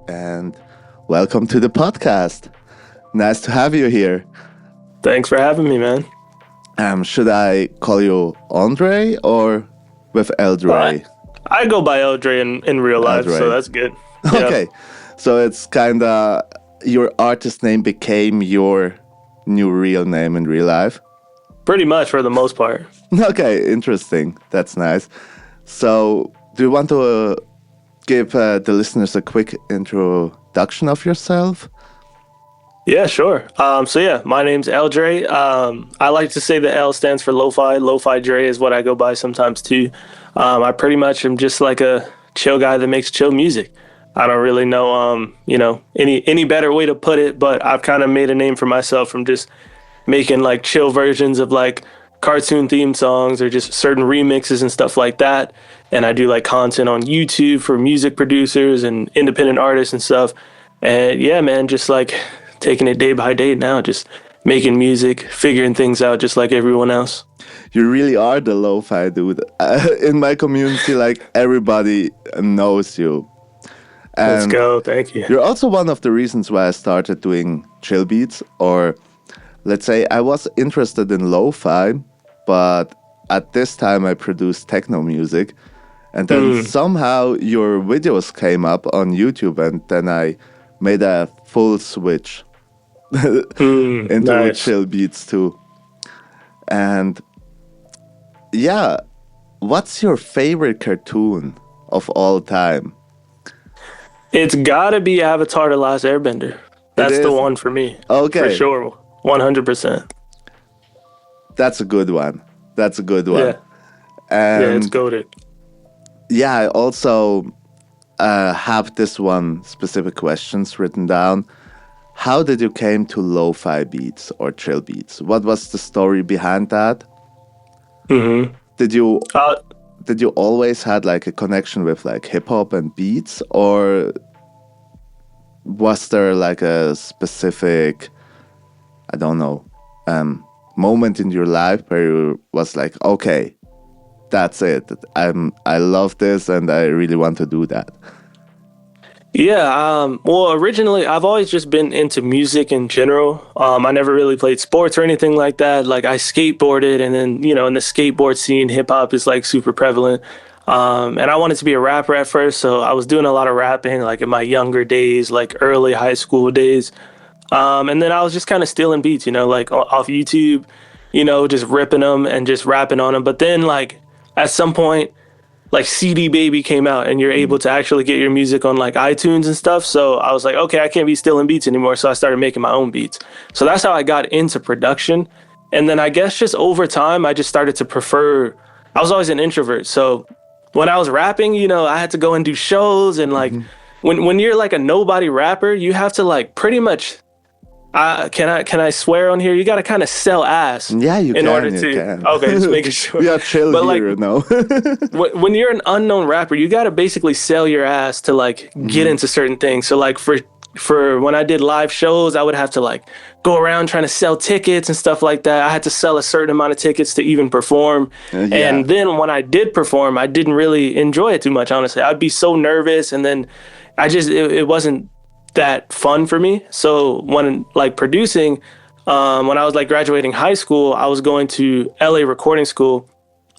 and welcome to the podcast. Nice to have you here. Thanks for having me, man. Should I call you Andre or with L.Dre? I go by L.Dre in real life, L.Dre. so that's good. Okay, so it's kind of your artist name became your new real name in real life? Pretty much for the most part. Okay, interesting. That's nice. So, do you want to give the listeners a quick introduction of yourself? Yeah, sure. My name's L.Dre. I like to say the L stands for Lofi. Lofi Dre is what I go by sometimes too. I pretty much am just like a chill guy that makes chill music. I don't really know, any better way to put it, but I've kind of made a name for myself from just making like chill versions of like cartoon themed songs or just certain remixes and stuff like that. And I do like content on YouTube for music producers and independent artists and stuff. And yeah, man, just like taking it day by day now, just making music, figuring things out just like everyone else. You really are the lo-fi dude. In my community, like everybody knows you. And let's go. Thank you. You're also one of the reasons why I started doing chill beats, or let's say I was interested in lo-fi, but at this time I produced techno music. And then somehow your videos came up on YouTube, and then I made a full switch into nice. chill beats too. And yeah, what's your favorite cartoon of all time? It's gotta be Avatar: The Last Airbender. That's the one for me. Okay. For sure. 100%. That's a good one. Yeah. And yeah, it's goated. yeah, I also have this one specific questions written down. How did you came to lo-fi beats or chill beats? What was the story behind that? Mm-hmm. Did you always had like a connection with like hip hop and beats, or was there like a specific, I don't know, moment in your life where you was like, okay, that's it. I love this and I really want to do that. Yeah, well, originally, I've always just been into music in general. I never really played sports or anything like that. Like, I skateboarded, and then, in the skateboard scene, hip-hop is, like, super prevalent. And I wanted to be a rapper at first, so I was doing a lot of rapping, like, in my younger days, like, early high school days. And then I was just kind of stealing beats, like, off YouTube, just ripping them and just rapping on them. But then, like, at some point, like CD Baby came out and you're able to actually get your music on like iTunes and stuff. So I was like, okay, I can't be stealing beats anymore. So I started making my own beats. So that's how I got into production. And then I guess just over time, I just started to prefer, I was always an introvert. So when I was rapping, I had to go and do shows, and like when you're like a nobody rapper, you have to like pretty much, can I swear on here? You got to kind of sell ass. Yeah, you in can. order you to. can. Okay, just making sure. We are chill but here, no. when you're an unknown rapper, you got to basically sell your ass to like get into certain things. So like for when I did live shows, I would have to like go around trying to sell tickets and stuff like that. I had to sell a certain amount of tickets to even perform. Yeah. And then when I did perform, I didn't really enjoy it too much, honestly. I'd be so nervous, and then it wasn't that fun for me. So when like producing, when I was like graduating high school, I was going to LA recording school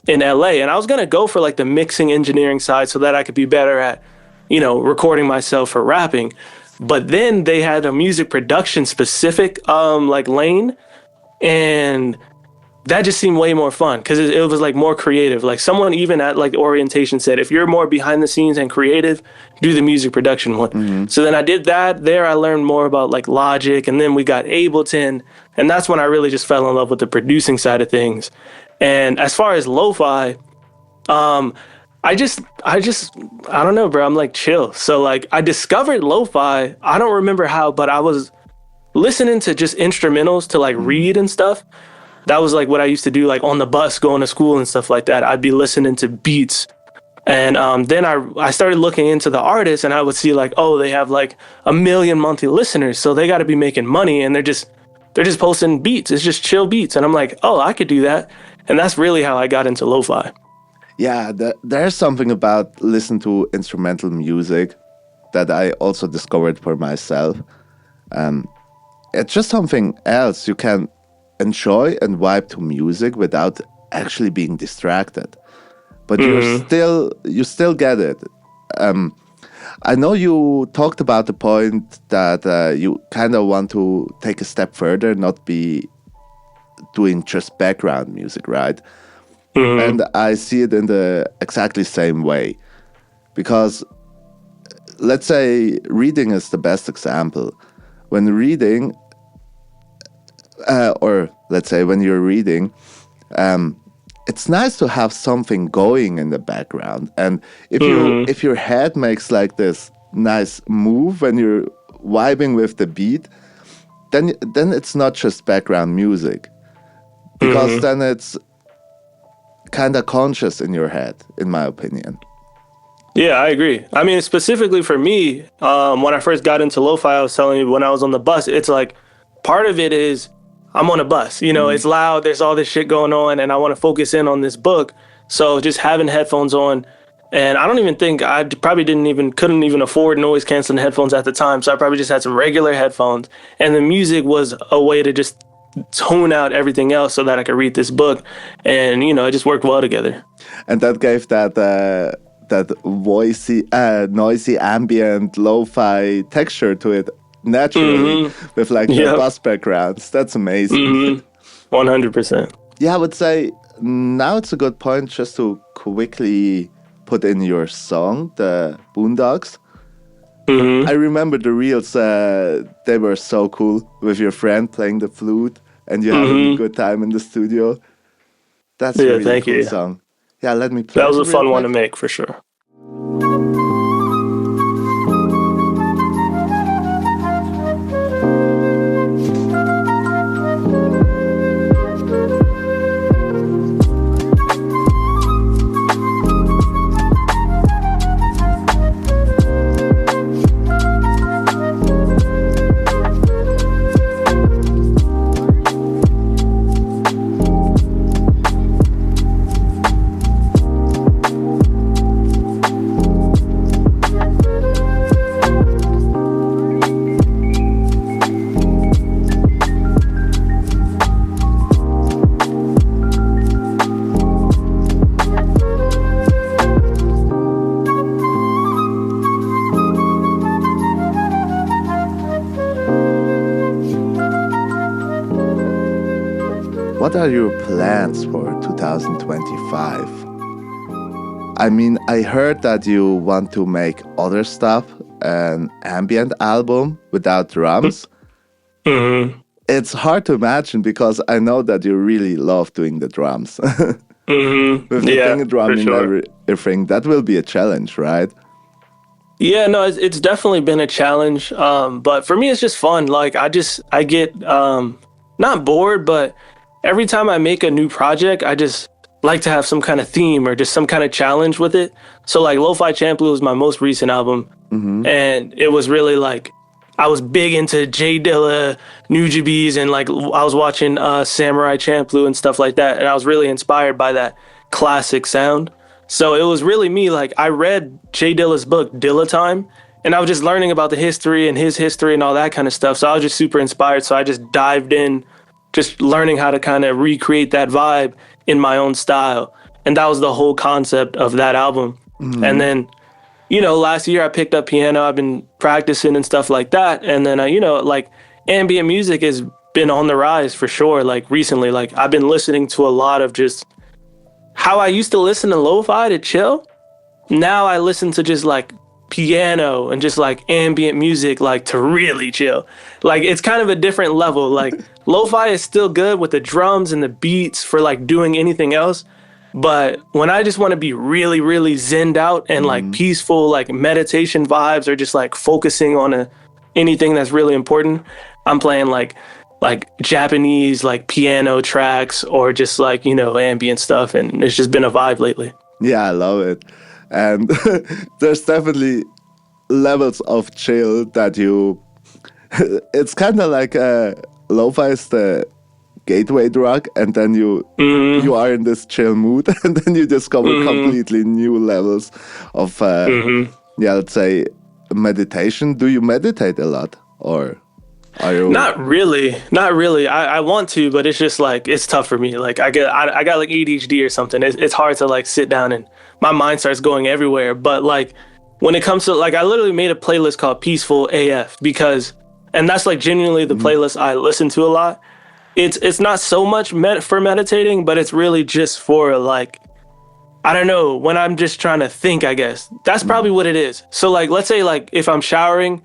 in LA, and I was going to go for like the mixing engineering side so that I could be better at, recording myself for rapping. But then they had a music production specific like lane, and that just seemed way more fun because it was like more creative. Like someone even at like orientation said, if you're more behind the scenes and creative, do the music production one. So then I did that. There I learned more about like Logic, and then we got Ableton, and that's when I really just fell in love with the producing side of things. And as far as lo-fi, I don't know, bro. I'm like chill. So like I discovered lo-fi. I don't remember how, but I was listening to just instrumentals to like read and stuff. That was like what I used to do, like on the bus going to school and stuff like that. I'd be listening to beats. And then I started looking into the artists, and I would see like, oh, they have like 1 million monthly listeners. So they got to be making money, and they're just posting beats. It's just chill beats. And I'm like, oh, I could do that. And that's really how I got into lo-fi. Yeah, there's something about listening to instrumental music that I also discovered for myself. It's just something else. You can enjoy and vibe to music without actually being distracted, but you still get it. I know you talked about the point that you kind of want to take a step further, not be doing just background music, right? And I see it in the exactly same way, because let's say reading is the best example. When reading, or let's say when you're reading, it's nice to have something going in the background. And if your head makes like this nice move when you're vibing with the beat, then it's not just background music, because then it's kind of conscious in your head, in my opinion. Yeah, I agree. I mean, specifically for me, when I first got into lo-fi, I was telling you when I was on the bus, it's like part of it is I'm on a bus, you know, it's loud, there's all this shit going on, and I want to focus in on this book. So just having headphones on, and I don't even think I probably couldn't even afford noise canceling headphones at the time. So I probably just had some regular headphones, and the music was a way to just tone out everything else so that I could read this book, and you know, it just worked well together. And that gave that noisy, ambient, lo-fi texture to it naturally, with like the bus backgrounds. That's amazing. 100%. Yeah, I would say now it's a good point just to quickly put in your song, the Boondocks. I remember the reels, they were so cool, with your friend playing the flute and you having a good time in the studio. That's a really cool song. Yeah, let me play that was it a fun real one to quick. make for sure. What are your plans for 2025? I mean, I heard that you want to make other stuff, an ambient album without drums. It's hard to imagine because I know that you really love doing the drums. With the thing drumming and everything, that will be a challenge, right? Yeah, no, it's definitely been a challenge. But for me, it's just fun. Like I get not bored, but every time I make a new project, I just like to have some kind of theme or just some kind of challenge with it. So like Lo-Fi Champloo was my most recent album, and it was really like I was big into J Dilla, Nujabes, and like I was watching Samurai Champloo and stuff like that, and I was really inspired by that classic sound. So it was really me. Like I read J Dilla's book Dilla Time, and I was just learning about the history and his history and all that kind of stuff. So I was just super inspired. So I just dived in, just learning how to kind of recreate that vibe in my own style. And that was the whole concept of that album. And then, you know, last year I picked up piano. I've been practicing and stuff like that. And then, you know, like ambient music has been on the rise for sure. Like recently, like I've been listening to a lot of just how I used to listen to lo-fi to chill. Now I listen to just like piano and just like ambient music, like to really chill. Like it's kind of a different level. Like lo-fi is still good with the drums and the beats for like doing anything else. But when I just want to be really, really zenned out and like peaceful, like meditation vibes or just like focusing on anything that's really important, I'm playing like Japanese like piano tracks or just like, you know, ambient stuff. And it's just been a vibe lately. Yeah, I love it. And there's definitely levels of chill that you... It's kind of like lo-fi is the gateway drug, and then you are in this chill mood, and then you discover completely new levels of, yeah, let's say, meditation. Do you meditate a lot, or are you? Not really. I want to, but it's just like it's tough for me. Like I got like ADHD or something. It's hard to like sit down and my mind starts going everywhere. But like when it comes to like I literally made a playlist called Peaceful AF because and that's like genuinely the playlist I listen to a lot. It's not so much for meditating, but it's really just for like I don't know, when I'm just trying to think, I guess. That's probably what it is. So like let's say like if I'm showering,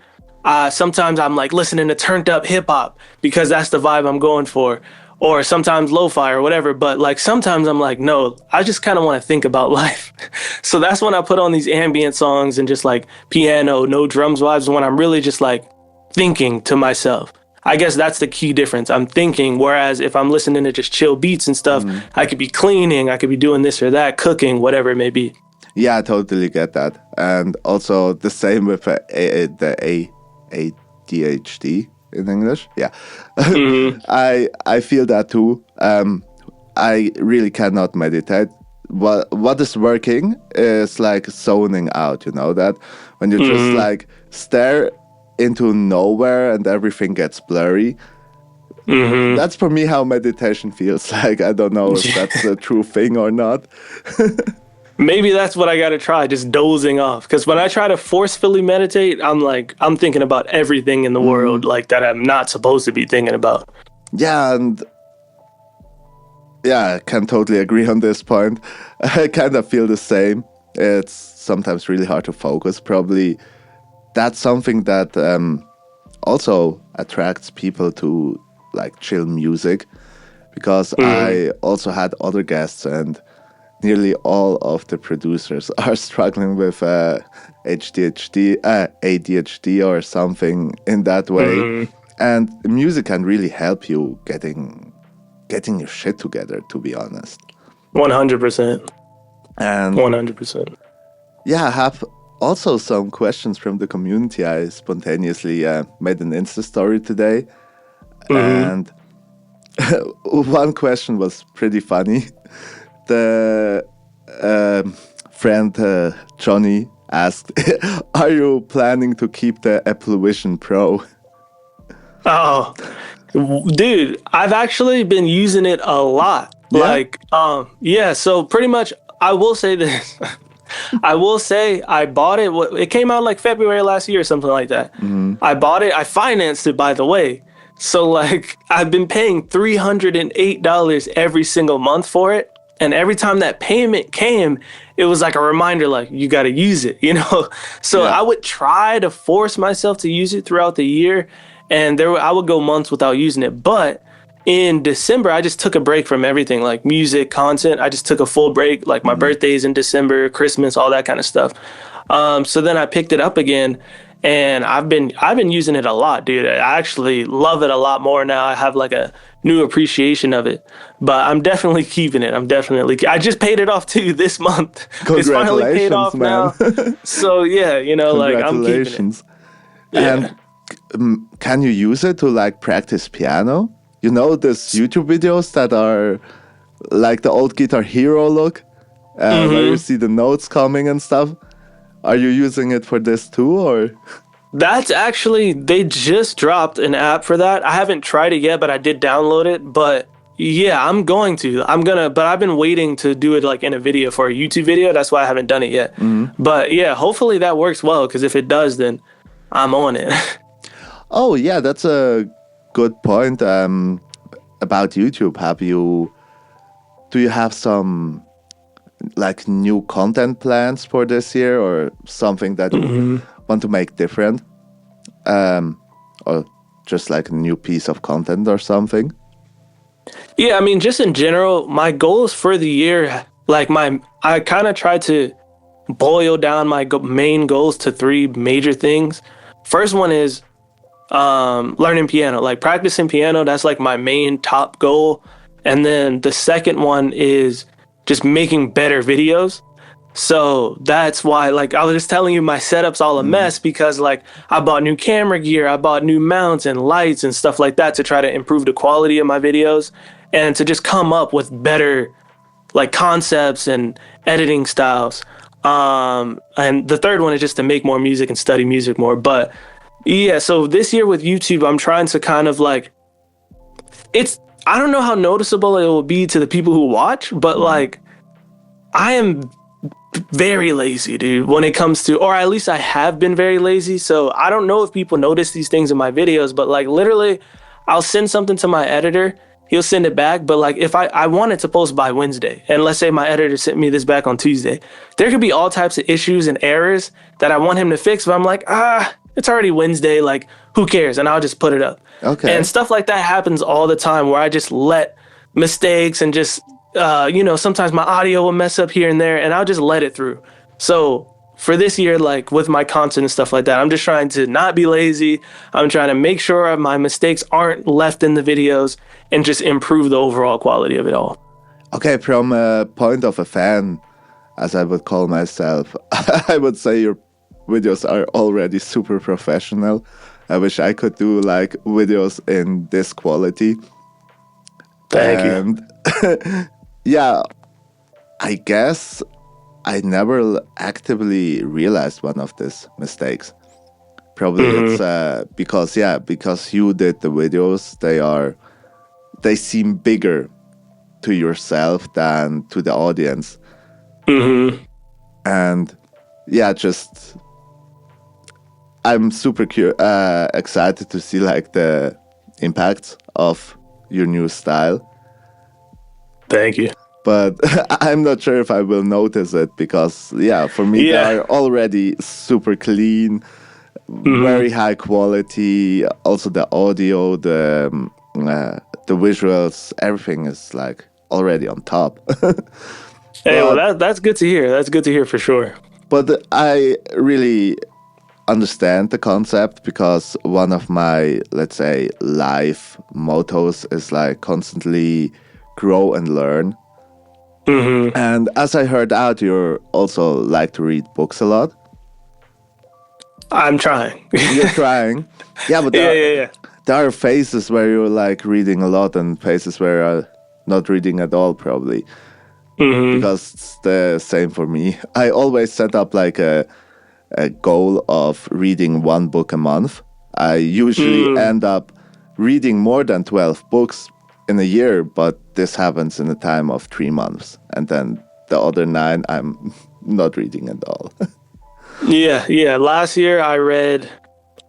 sometimes I'm like listening to turned up hip hop because that's the vibe I'm going for. Or sometimes lo-fi or whatever. But like sometimes I'm like, no, I just kind of want to think about life. So that's when I put on these ambient songs and just like piano, no drums vibes when I'm really just like thinking to myself. I guess that's the key difference. I'm thinking, whereas if I'm listening to just chill beats and stuff, I could be cleaning, I could be doing this or that, cooking, whatever it may be. Yeah, I totally get that. And also the same with the ADHD in English. Yeah, I feel that too. I really cannot meditate. What is working is like zoning out. You know that when you just like stare into nowhere and everything gets blurry. That's for me how meditation feels like. I don't know if that's a true thing or not. Maybe that's what I got to try, just dozing off. Because when I try to forcefully meditate, I'm thinking about everything in the world like that I'm not supposed to be thinking about. Yeah, and yeah, I can totally agree on this point. I kind of feel the same. It's sometimes really hard to focus. Probably that's something that also attracts people to like chill music, because I also had other guests and nearly all of the producers are struggling with ADHD or something in that way. And music can really help you getting your shit together, to be honest. 100%. And 100%. yeah, I have also some questions from the community. I spontaneously made an Insta story today. And one question was pretty funny. The friend Johnny asked, are you planning to keep the Apple Vision Pro? Oh, dude, I've actually been using it a lot. Yeah? Like, yeah, so pretty much I will say this. I will say I bought it. It came out like February last year or something like that. I bought it. I financed it, by the way. So like I've been paying $308 every single month for it. And every time that payment came, it was like a reminder, like, you got to use it, you know? So I would try to force myself to use it throughout the year. And I would go months without using it. But in December, I just took a break from everything, like music, content. I just took a full break, like my birthday's in December, Christmas, all that kind of stuff. So then I picked it up again. And I've been using it a lot, dude. I actually love it a lot more now. I have like a new appreciation of it. But I'm definitely keeping it. I just paid it off too this month. It's finally paid off man. now. So yeah, you know, like I'm keeping it. Yeah. And can you use it to like practice piano? You know, these YouTube videos that are like the old Guitar Hero look, where you see the notes coming and stuff. Are you using it for this too, or? That's actually, they just dropped an app for that. I haven't tried it yet, but I did download it. But yeah, but I've been waiting to do it like in a video for a YouTube video. That's why I haven't done it yet. But yeah, hopefully that works well, because if it does, then I'm on it. Oh yeah, that's a good point. About YouTube, do you have some like new content plans for this year, or something that you want to make different, or just like a new piece of content or something? Yeah, I mean, just in general, my goals for the year, like I kind of tried to boil down my main goals to 3 major things. First one is learning piano, like practicing piano. That's like my main top goal. And then the second one is just making better videos. So that's why, like I was just telling you, my setup's all a mess, because like I bought new camera gear, I bought new mounts and lights and stuff like that to try to improve the quality of my videos and to just come up with better like concepts and editing styles. And the third one is just to make more music and study music more. But yeah, so this year with YouTube, I'm trying to kind of like, it's, I don't know how noticeable it will be to the people who watch, but Mhm. like, I am very lazy, dude, when it comes to, or at least I have been very lazy. So I don't know if people notice these things in my videos, but like literally, I'll send something to my editor. He'll send it back. But like if I wanted to post by Wednesday, and let's say my editor sent me this back on Tuesday, there could be all types of issues and errors that I want him to fix. But I'm like, it's already Wednesday. Like, who cares? And I'll just put it up. And Okay. stuff like that happens all the time where I just let mistakes and just sometimes my audio will mess up here and there, and I'll just let it through. So for this year, like with my content and stuff like that, I'm just trying to not be lazy. I'm trying to make sure my mistakes aren't left in the videos and just improve the overall quality of it all. Okay, from a point of a fan, as I would call myself, I would say your videos are already super professional. I wish I could do like videos in this quality. Thank you. And yeah, I guess I never actively realized one of these mistakes. Probably it's Hmm. because you did the videos, they seem bigger to yourself than to the audience. Hmm. And yeah, just I'm super excited to see like the impact of your new style. Thank you. But I'm not sure if I will notice it because yeah, for me they Yeah. are already super clean, Hmm. very high quality. Also the audio, the visuals, everything is like already on top. Hey, well, but that's good to hear. That's good to hear for sure. but I really understand the concept because one of my, let's say, life mottos is like constantly grow and learn. Hmm. And as I heard out, you also like to read books a lot. I'm trying. You're Yeah, trying. Yeah, but yeah, yeah. there are phases where you're like reading a lot and phases where you're not reading at all, probably. Hmm. Because it's the same for me. I always set up like a goal of reading one book a month. I usually Mm. end up reading more than 12 books in a year, but this happens in a time of 3 months. And then the other nine, I'm not reading at all. Yeah, yeah. Last year I read,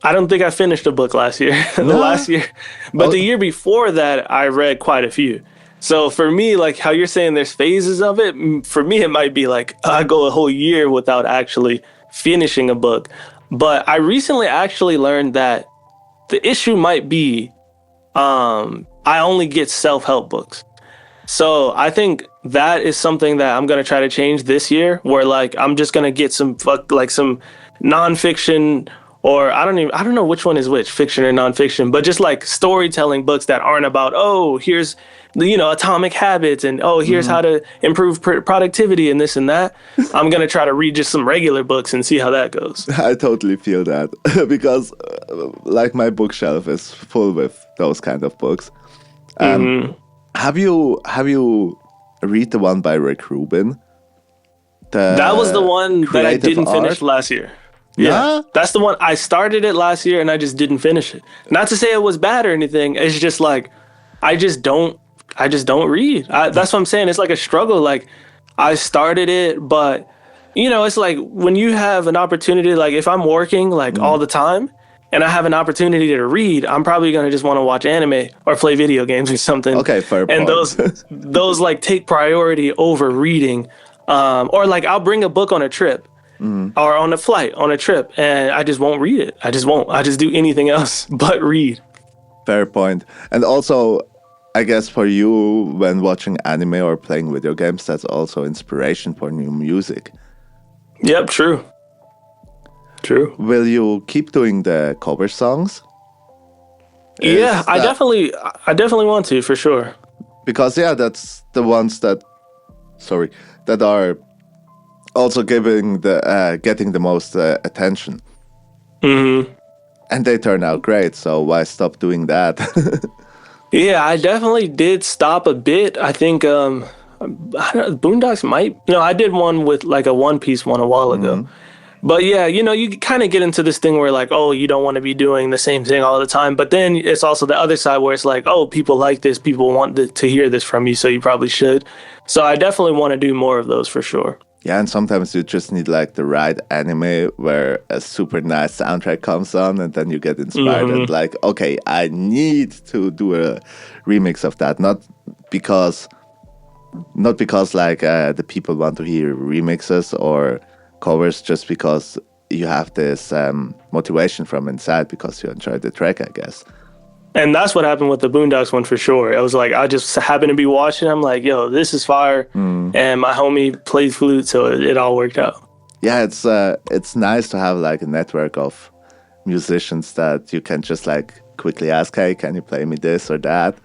I don't think I finished a book last year, the No. last year, but Oh, the year before that I read quite a few. So for me, like how you're saying there's phases of it, for me it might be like I go a whole year without actually finishing a book. But I recently actually learned that the issue might be I only get self-help books. So I think that is something that I'm gonna try to change this year, where like I'm just gonna get some nonfiction, or I don't know which one is which, fiction or nonfiction, but just like storytelling books that aren't about, oh, here's atomic habits, and oh, here's mhm. how to improve productivity and this and that. I'm gonna try to read just some regular books and see how that goes. I totally feel that because like my bookshelf is full with those kind of books. Um, Hmm. have you read the one by Rick Rubin, That was the the one that I creative didn't finish art? last year. Yeah, No. that's the one I started it last year and I just didn't finish it. Not to say it was bad or anything. It's just like I just don't I just don't read. That's what I'm saying. It's like a struggle. Like I started it, but it's like when you have an opportunity, like if I'm working like Mm. all the time and I have an opportunity to read, I'm probably gonna just want to watch anime or play video games or something. Okay, fair And point. those like take priority over reading. Or like I'll bring a book on a trip Mm. or on a flight on a trip and I just won't read it. I just won't. I just do anything else but read. Fair point. And also, I guess for you, when watching anime or playing video games, that's also inspiration for new music. Yep, true. True. Will you keep doing the cover songs? Yeah, Is that I definitely want to for sure. because yeah, that's the ones that sorry that are also giving the getting the most attention, Hmm. and they turn out great. So why stop doing that? Yeah, I definitely did stop a bit. I think Boondocks might. I did one with like a One Piece one a while ago. But yeah, you kind of get into this thing where like, oh, you don't want to be doing the same thing all the time. But then it's also the other side where it's like, oh, people like this, people want to hear this from you, so you probably should. So I definitely want to do more of those for sure. Yeah, and sometimes you just need like the right anime where a super nice soundtrack comes on, and then you get inspired and like, okay, I need to do a remix of that. Because like the people want to hear remixes or covers, just because you have this motivation from inside because you enjoyed the track, I guess. And that's what happened with the Boondocks one for sure. It was like I just happened to be watching. I'm like, yo, this is fire. And my homie played flute, so it all worked out. Yeah, it's nice to have like a network of musicians that you can just like quickly ask, hey, can you play me this or that?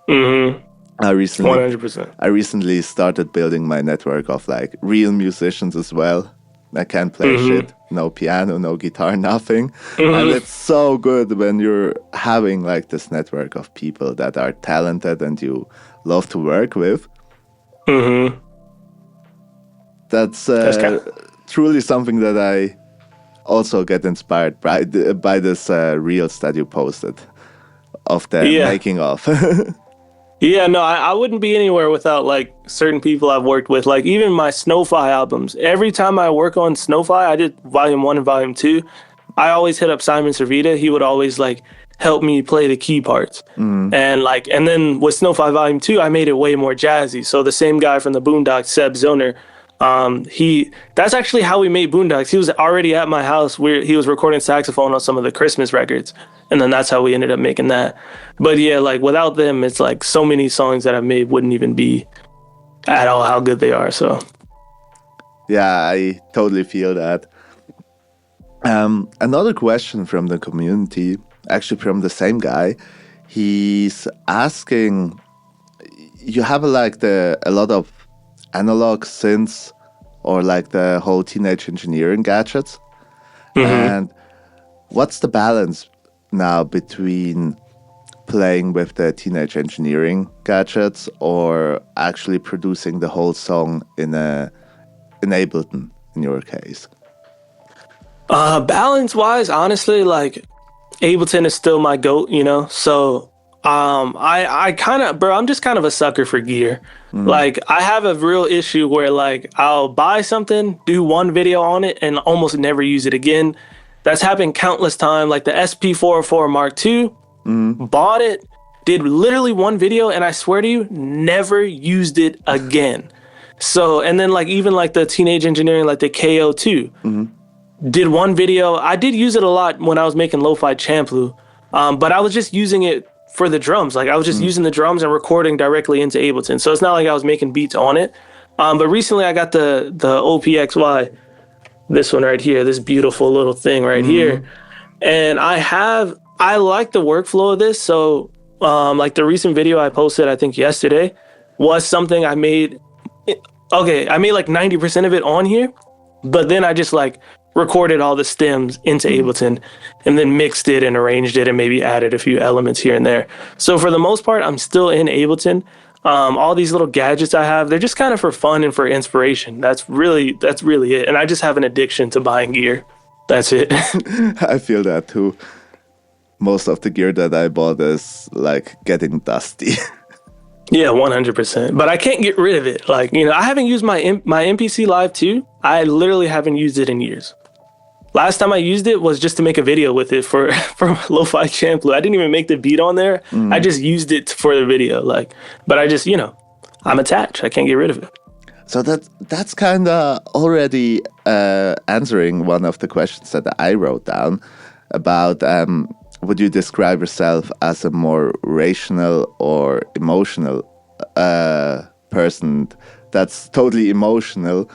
I recently 100%. I recently started building my network of like real musicians as well. I can't play shit, no piano, no guitar, nothing. And it's so good when you're having like this network of people that are talented and you love to work with. That's truly something that I also get inspired by this reels that you posted of the making of. Yeah, no, I wouldn't be anywhere without like certain people I've worked with. Like even my Snowfi albums. Every time I work on Snowfi, I did volume 1 and volume 2. I always hit up Simon Servita. He would always like help me play the key parts. And then with Snowfi volume 2, I made it way more jazzy. So the same guy from the Boondocks, Seb Zoner, that's actually how we made Boondocks. He was already at my house where he was recording saxophone on some of the Christmas records. And then that's how we ended up making that. But yeah, like without them, it's like so many songs that I've made wouldn't even be at all how good they are. So yeah, I totally feel that. Another question from the community, actually from the same guy, he's asking, you have like a lot of analog synths or like the whole teenage engineering gadgets. And what's the balance now between playing with the teenage engineering gadgets or actually producing the whole song in Ableton in your case? Balance wise, honestly, like Ableton is still my GOAT, so I kind of, bro, I'm just kind of a sucker for gear. Like I have a real issue where like I'll buy something, do one video on it and almost never use it again. That's happened countless times. Like the SP404 Mark II, bought it, did literally one video, and I swear to you, never used it again. So, and then like even like the teenage engineering, like the KO2, did one video. I did use it a lot when I was making Lo-Fi Champlu, but I was just using it for the drums. Like I was just using the drums and recording directly into Ableton. So it's not like I was making beats on it. But recently I got the OPXY. This one right here, this beautiful little thing right here. And I like the workflow of this. So like the recent video I posted, I think yesterday, was something I made. Okay, I made like 90% of it on here, but then I just like recorded all the stems into Ableton and then mixed it and arranged it and maybe added a few elements here and there. So for the most part, I'm still in Ableton. All these little gadgets I have, they're just kind of for fun and for inspiration. That's really it. And I just have an addiction to buying gear. That's it. I feel that too. Most of the gear that I bought is like getting dusty. Yeah, 100%. But I can't get rid of it. Like, I haven't used my MPC Live 2. I literally haven't used it in years. Last time I used it was just to make a video with it for Lo-Fi Champlu. I didn't even make the beat on there. I just used it for the video. But I just, I'm attached. I can't get rid of it. So that's kind of already answering one of the questions that I wrote down about would you describe yourself as a more rational or emotional person that's totally emotional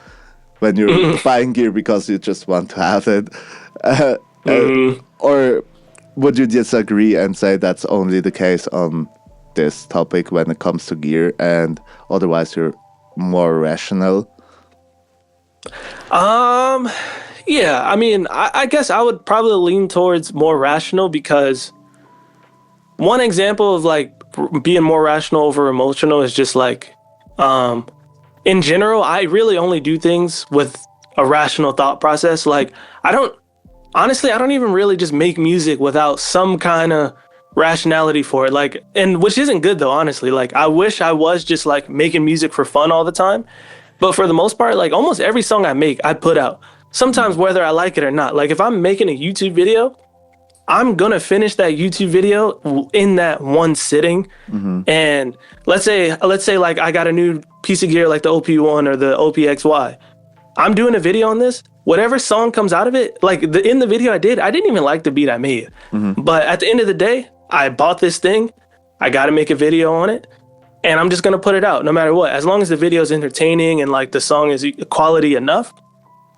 when you're buying gear because you just want to have it? Or would you disagree and say that's only the case on this topic when it comes to gear and otherwise you're more rational? Yeah, I mean, I guess I would probably lean towards more rational because one example of like being more rational over emotional is just like In general, I really only do things with a rational thought process. Like, I don't, honestly, I don't even really just make music without some kind of rationality for it. Like, and which isn't good though, honestly. Like, I wish I was just like making music for fun all the time. But for the most part, like almost every song I make, I put out. Sometimes whether I like it or not. Like, if I'm making a YouTube video, I'm gonna finish that YouTube video in that one sitting. And let's say like I got a new piece of gear like the OP1 or the OPXY. I'm doing a video on this. Whatever song comes out of it, like in the video I didn't even like the beat I made. But at the end of the day, I bought this thing. I got to make a video on it, and I'm just gonna put it out no matter what. As long as the video is entertaining and like the song is quality enough,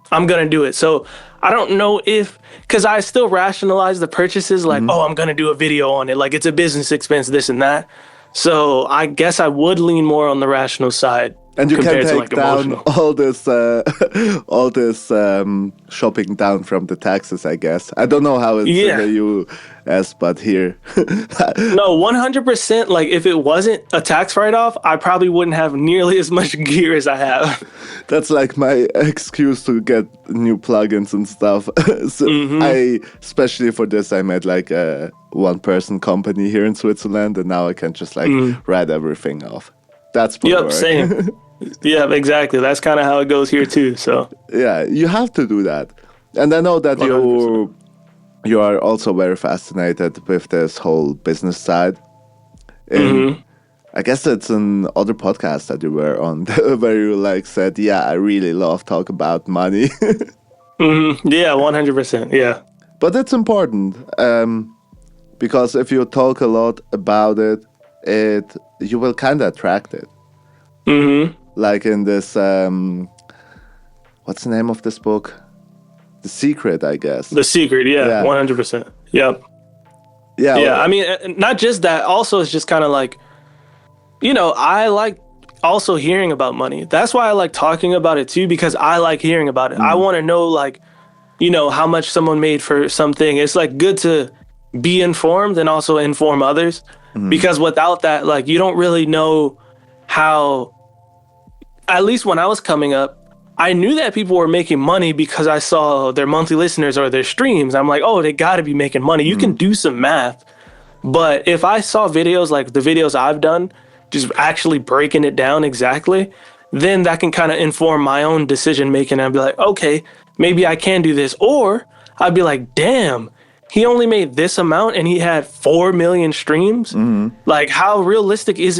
I'm gonna do it. So I don't know if, because I still rationalize the purchases like, oh, I'm gonna do a video on it, like it's a business expense, this and that. So I guess I would lean more on the rational side. And you can compared to, take like, down emotional. all this shopping down from the taxes, I guess. I don't know how it's in Yeah. the US, but here. No, 100%. Like, if it wasn't a tax write-off, I probably wouldn't have nearly as much gear as I have. That's like my excuse to get new plugins and stuff. So especially for this, I made like a one-person company here in Switzerland, and now I can just like write everything off. That's for Yep, work. same. Yeah, exactly. That's kind of how it goes here too. So Yeah, you have to do that. And I know that 100%. you are also very fascinated with this whole business side. And I guess it's an other podcast that you were on where you like said, yeah, I really love talk about money. Yeah, 100%. Yeah. But it's important because if you talk a lot about it, you will kind of attract it. Like in this, what's the name of this book? The Secret, I guess. The Secret. Yeah, Yeah. 100%. Yep. Yeah, Yeah. well, I mean, not just that. Also, it's just kind of like, I like also hearing about money. That's why I like talking about it too, because I like hearing about it. I want to know, like, how much someone made for something. It's like good to be informed and also inform others, because without that, like, you don't really know how, at least when I was coming up, I knew that people were making money because I saw their monthly listeners or their streams. I'm like, oh, they got to be making money. You can do some math. But if I saw videos like the videos I've done, just actually breaking it down exactly, then that can kind of inform my own decision making. I'd be like, okay, maybe I can do this. Or I'd be like, damn, he only made this amount and he had 4 million streams. Like, how realistic is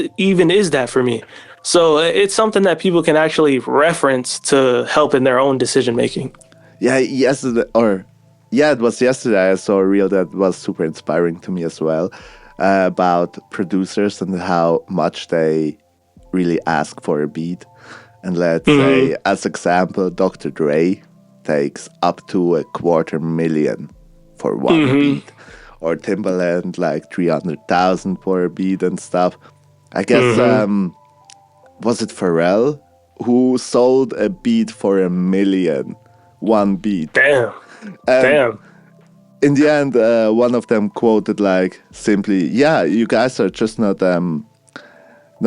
that for me? So it's something that people can actually reference to help in their own decision making. yeah, it was yesterday I saw a reel that was super inspiring to me as well about producers and how much they really ask for a beat. And let's say, as example, Dr. Dre takes up to $250,000 for one beat, or Timbaland like 300,000 for a beat and stuff. I guess was it Pharrell who sold a beat for $1 million, one beat. Damn. Damn. In the end, one of them quoted like simply, "Yeah, you guys are just not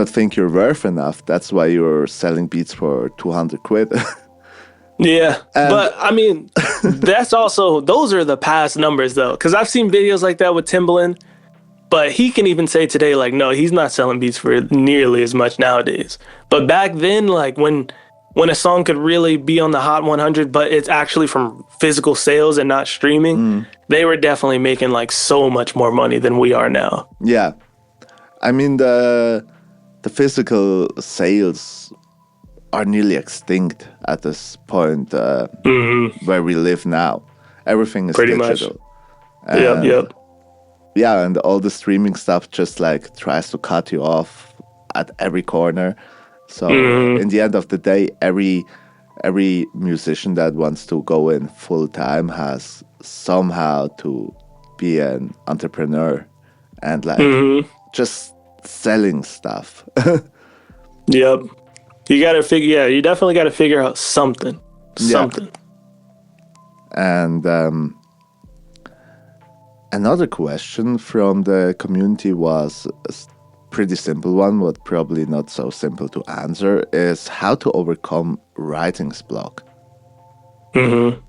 think you're worth enough. That's why you're selling beats for 200 quid." Yeah, but I mean, those are the past numbers though, because I've seen videos like that with Timbaland, but he can even say today, like, no, he's not selling beats for nearly as much nowadays. But back then, like when a song could really be on the Hot 100, but it's actually from physical sales and not streaming, they were definitely making like so much more money than we are now. Yeah, I mean the physical sales are nearly extinct at this point where we live now. Everything is Pretty digital. much. Yep. Yeah, and all the streaming stuff just like tries to cut you off at every corner. So in the end of the day, every musician that wants to go in full time has somehow to be an entrepreneur and like just selling stuff. Yep. You definitely got to figure out something. Something. And another question from the community was pretty simple one, but probably not so simple to answer, is how to overcome writer's block. Mm-hmm.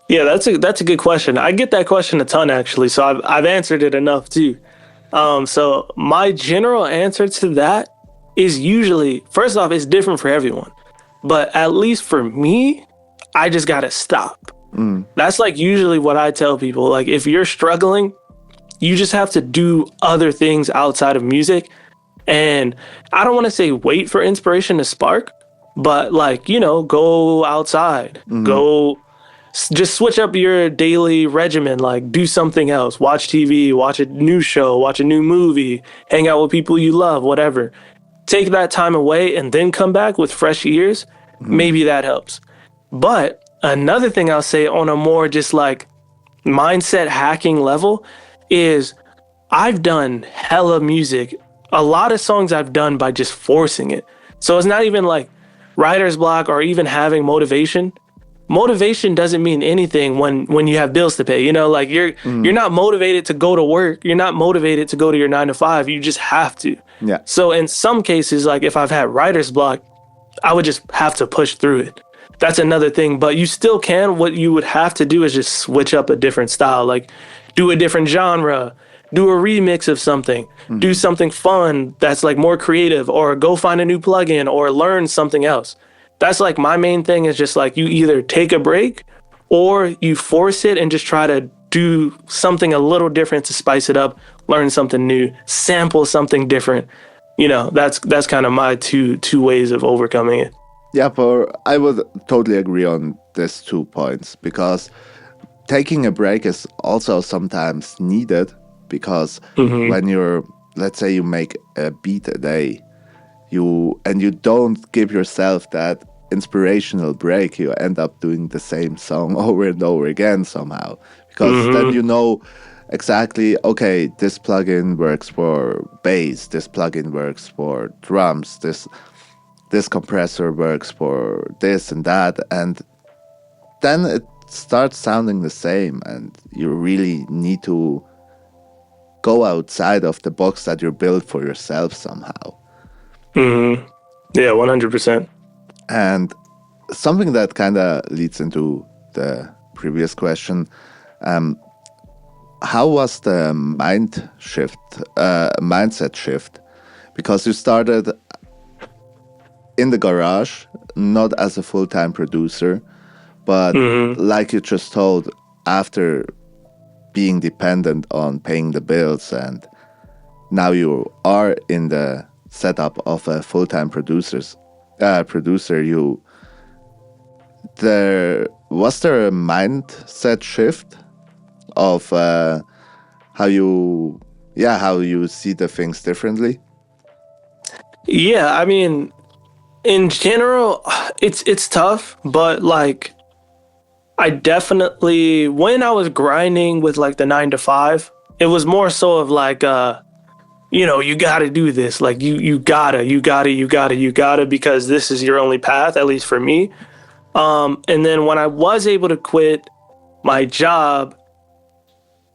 Yeah, that's a good question. I get that question a ton actually, so I've answered it enough too. So my general answer to that is usually, first off, it's different for everyone, but at least for me, I just gotta stop. That's like usually what I tell people. Like if you're struggling, you just have to do other things outside of music. And I don't want to say wait for inspiration to spark, but like, go outside, go just switch up your daily regimen, like do something else, watch TV, watch a new show, watch a new movie, hang out with people you love, whatever. Take that time away and then come back with fresh ears. Maybe that helps. But another thing I'll say on a more just like mindset hacking level is I've done hella music. A lot of songs I've done by just forcing it. So it's not even like writer's block or even having motivation. Motivation doesn't mean anything when you have bills to pay. Like you're not motivated to go to work. You're not motivated to go to your 9 to 5. You just have to. Yeah. So in some cases, like if I've had writer's block, I would just have to push through it. That's another thing. But you still can. What you would have to do is just switch up a different style, like do a different genre, do a remix of something, do something fun that's like more creative, or go find a new plugin or learn something else. That's like my main thing is just like you either take a break or you force it and just try to do something a little different to spice it up, learn something new, sample something different. That's kind of my two ways of overcoming it. Yeah, I would totally agree on these 2 points, because taking a break is also sometimes needed, because when let's say you make a beat a day, you don't give yourself that inspirational break, you end up doing the same song over and over again somehow, because then you know exactly, okay, this plugin works for bass, this plugin works for drums, this compressor works for this and that, and then it starts sounding the same, and you really need to go outside of the box that you built for yourself somehow. Yeah, 100%. And something that kind of leads into the previous question, how was the mindset shift? Because you started in the garage, not as a full-time producer, but like you just told, after being dependent on paying the bills, and now you are in the setup of a full-time producer, was there a mindset shift of how you see the things differently? Yeah, I mean, in general, it's tough, but like I definitely, when I was grinding with like the 9 to 5, it was more so of like you gotta do this, like you gotta, because this is your only path, at least for me. And then when I was able to quit my job,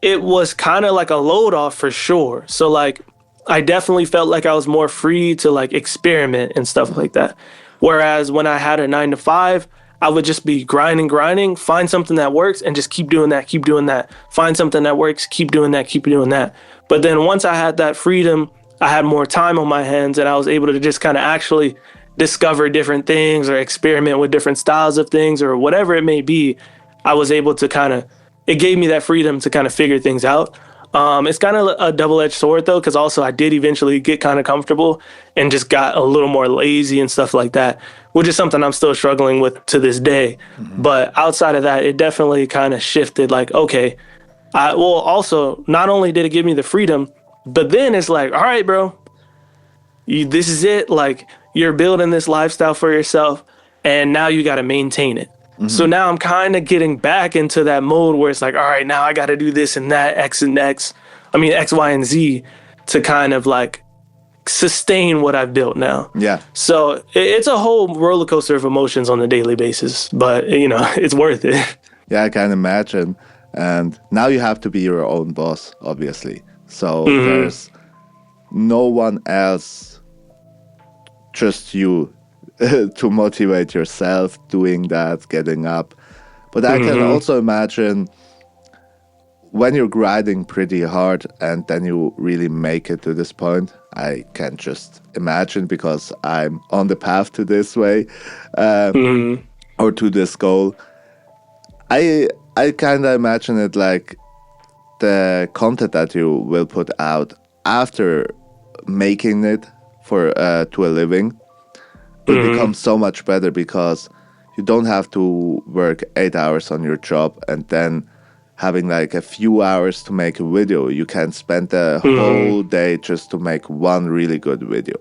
it was kind of like a load off for sure. So like I definitely felt like I was more free to like experiment and stuff like that. Whereas when I had a 9 to 5, I would just be grinding, find something that works and just keep doing that. Find something that works, keep doing that. But then once I had that freedom, I had more time on my hands, and I was able to just kind of actually discover different things or experiment with different styles of things or whatever it may be. I was able to it gave me that freedom to kind of figure things out. It's kind of a double-edged sword though, because also I did eventually get kind of comfortable and just got a little more lazy and stuff like that, which is something I'm still struggling with to this day. But outside of that, it definitely kind of shifted, like, okay, also not only did it give me the freedom, but then it's like, all right, bro, this is it. Like, you're building this lifestyle for yourself, and now you got to maintain it. So now I'm kind of getting back into that mode where it's like, all right, now I got to do this and that, X, Y, and Z to kind of like sustain what I've built now. Yeah. So it's a whole roller coaster of emotions on a daily basis, but it's worth it. Yeah, I can imagine. And now you have to be your own boss, obviously. So there's no one else, just you, to motivate yourself doing that, getting up. But I can also imagine when you're grinding pretty hard and then you really make it to this point. I can just imagine because I'm on the path to this way, or to this goal. I kind of imagine it like the content that you will put out after making it for to a living will become so much better because you don't have to work 8 hours on your job and then having like a few hours to make a video. You can spend the whole day just to make one really good video.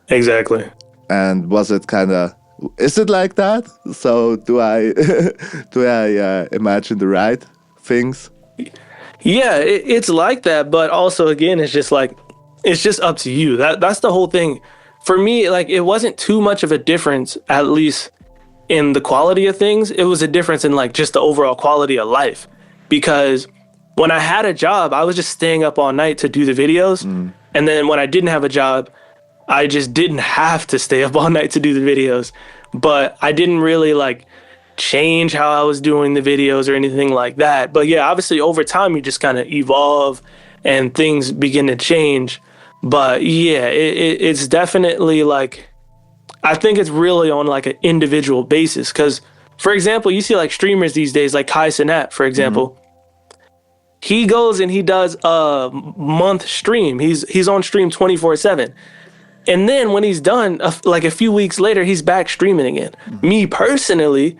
Exactly. And was it kind of, is it like that? So do I do I imagine the right things? Yeah, it's like that, but also again, it's just like it's just up to you. That's the whole thing. For me, like it wasn't too much of a difference, at least in the quality of things. It was a difference in like just the overall quality of life. Because when I had a job, I was just staying up all night to do the videos. And then when I didn't have a job, I just didn't have to stay up all night to do the videos. But I didn't really like change how I was doing the videos or anything like that. But yeah, obviously over time you just kind of evolve and things begin to change. But yeah, it's definitely like I think it's really on like an individual basis. Because for example, you see like streamers these days, like Kai Cenat, for example. He goes and he does a month stream. He's on stream 24/7. And then when he's done, like a few weeks later, he's back streaming again. Me personally,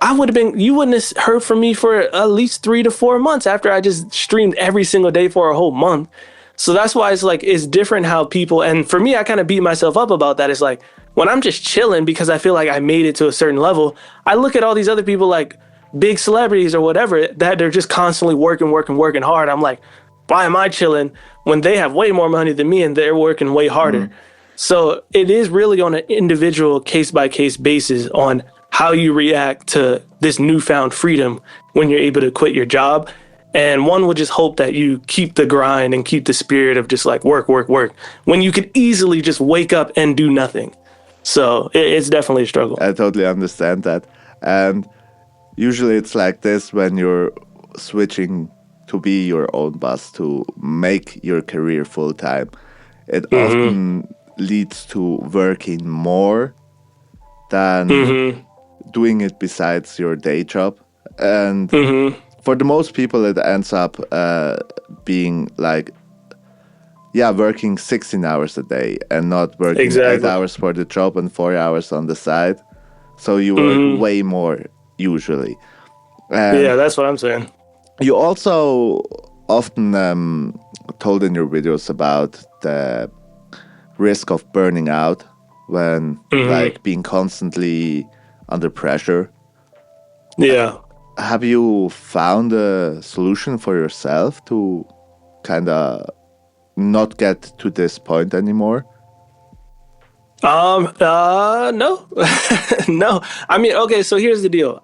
you wouldn't have heard from me for at least 3 to 4 months after I just streamed every single day for a whole month. So that's why it's like, it's different how people, and for me, I kind of beat myself up about that. It's like, when I'm just chilling because I feel like I made it to a certain level, I look at all these other people like big celebrities or whatever, that they're just constantly working hard. I'm like, why am I chilling when they have way more money than me and they're working way harder? So it is really on an individual case by case basis on how you react to this newfound freedom when you're able to quit your job. And one would just hope that you keep the grind and keep the spirit of just like work when you could easily just wake up and do nothing. So it's definitely a struggle. I totally understand that. And usually it's like this when you're switching to be your own boss, to make your career full time. It often leads to working more than doing it besides your day job. And for the most people, it ends up being like, working 16 hours a day and not working 8 hours for the job and 4 hours on the side. So you work way more usually. And yeah, that's what I'm saying. You also often told in your videos about the risk of burning out when like being constantly under pressure. Yeah. Have you found a solution for yourself to kind of not get to this point anymore? No. No. I mean, okay, so here's the deal.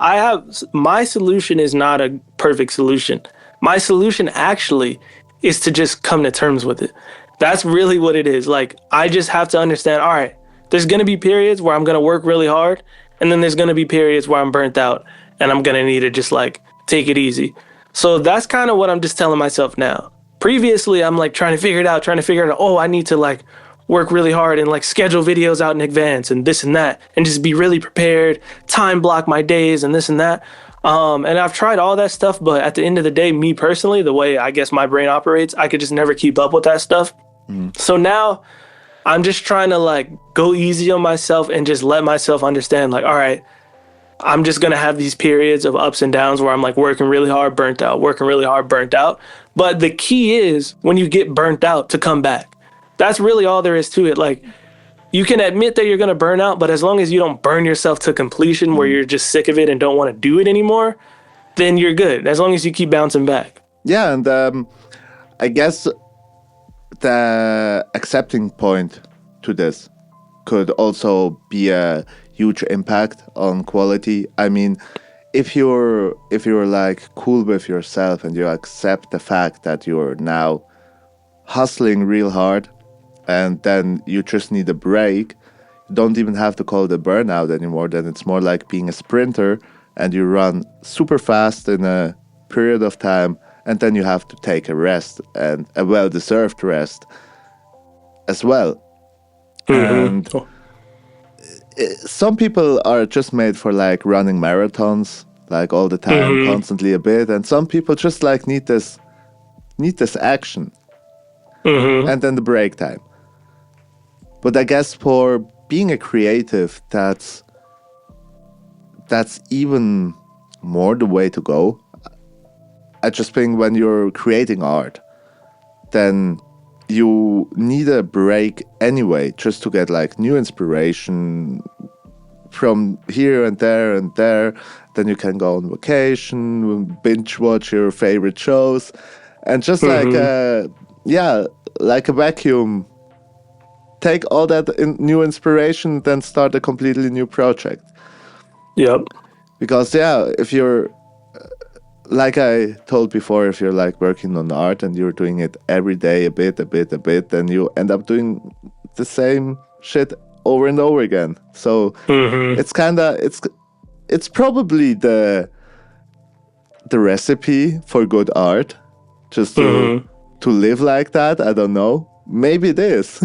My solution is not a perfect solution. My solution actually is to just come to terms with it. That's really what it is. Like, I just have to understand, all right, there's going to be periods where I'm going to work really hard, and then there's going to be periods where I'm burnt out, and I'm going to need to just like take it easy. So that's kind of what I'm just telling myself now. Previously, I'm like trying to figure it out. Oh, I need to like work really hard and like schedule videos out in advance and this and that, and just be really prepared, time block my days and this and that. And I've tried all that stuff, but at the end of the day, me personally, the way I guess my brain operates, I could just never keep up with that stuff. So now I'm just trying to like go easy on myself and just let myself understand like, all right, I'm just going to have these periods of ups and downs where I'm like working really hard, burnt out, working really hard, burnt out. But the key is when you get burnt out to come back. That's really all there is to it. Like, you can admit that you're going to burn out, but as long as you don't burn yourself to completion where you're just sick of it and don't want to do it anymore, then you're good. As long as you keep bouncing back. Yeah, and I guess the accepting point to this could also be a huge impact on quality. I mean, if you're like cool with yourself and you accept the fact that you're now hustling real hard and then you just need a break, you don't even have to call it a burnout anymore. Then it's more like being a sprinter and you run super fast in a period of time and then you have to take a rest, and a well-deserved rest as well. And Mm-hmm. some people are just made for like running marathons like all the time, Mm-hmm. constantly a bit, and some people just like need this action Mm-hmm. and then the break time. But I guess for being a creative, that's even more the way to go. I just think when you're creating art, then you need a break anyway, just to get like new inspiration from here and there and there. Then you can go on vacation, binge watch your favorite shows, and just like Mm-hmm. like a vacuum, take all that new inspiration, then start a completely new project. Yep. Because if you're like I told before, if you're like working on art and you're doing it every day, a bit, then you end up doing the same shit over and over again. So Mm-hmm. it's probably the recipe for good art, just Mm-hmm. to live like that. I don't know. Maybe it is.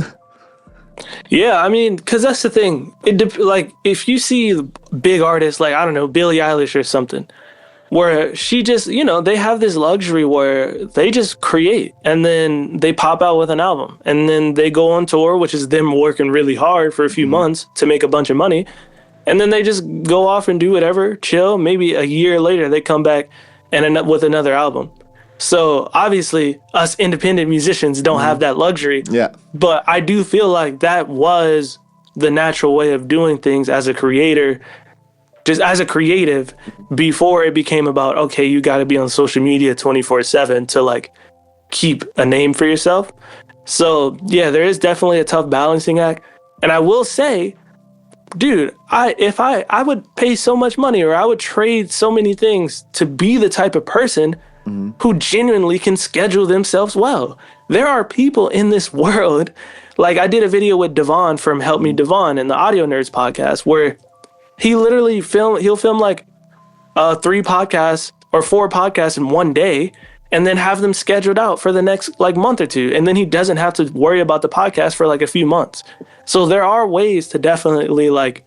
Yeah, I mean, because that's the thing. Like if you see big artists like I don't know Billie Eilish or something, where she just they have this luxury where they just create and then they pop out with an album and then they go on tour, which is them working really hard for a few Mhm. months to make a bunch of money, and then they just go off and do whatever, chill. Maybe a year later they come back and end up with another album. So obviously, us independent musicians don't have that luxury, Yeah. but I do feel like that was the natural way of doing things as a creator, just as a creative, before it became about, okay, you got to be on social media 24/7 to like keep a name for yourself. So yeah, there is definitely a tough balancing act. And I will say, dude, I would pay so much money, or I would trade so many things to be the type of person Mhm. who genuinely can schedule themselves well. There are people in this world, like I did a video with Devon from Help Me Mhm. Devon in the Audio Nerds podcast, where he'll film like 3 podcasts or 4 podcasts in one day and then have them scheduled out for the next like month or two, and then he doesn't have to worry about the podcast for like a few months. So there are ways to definitely like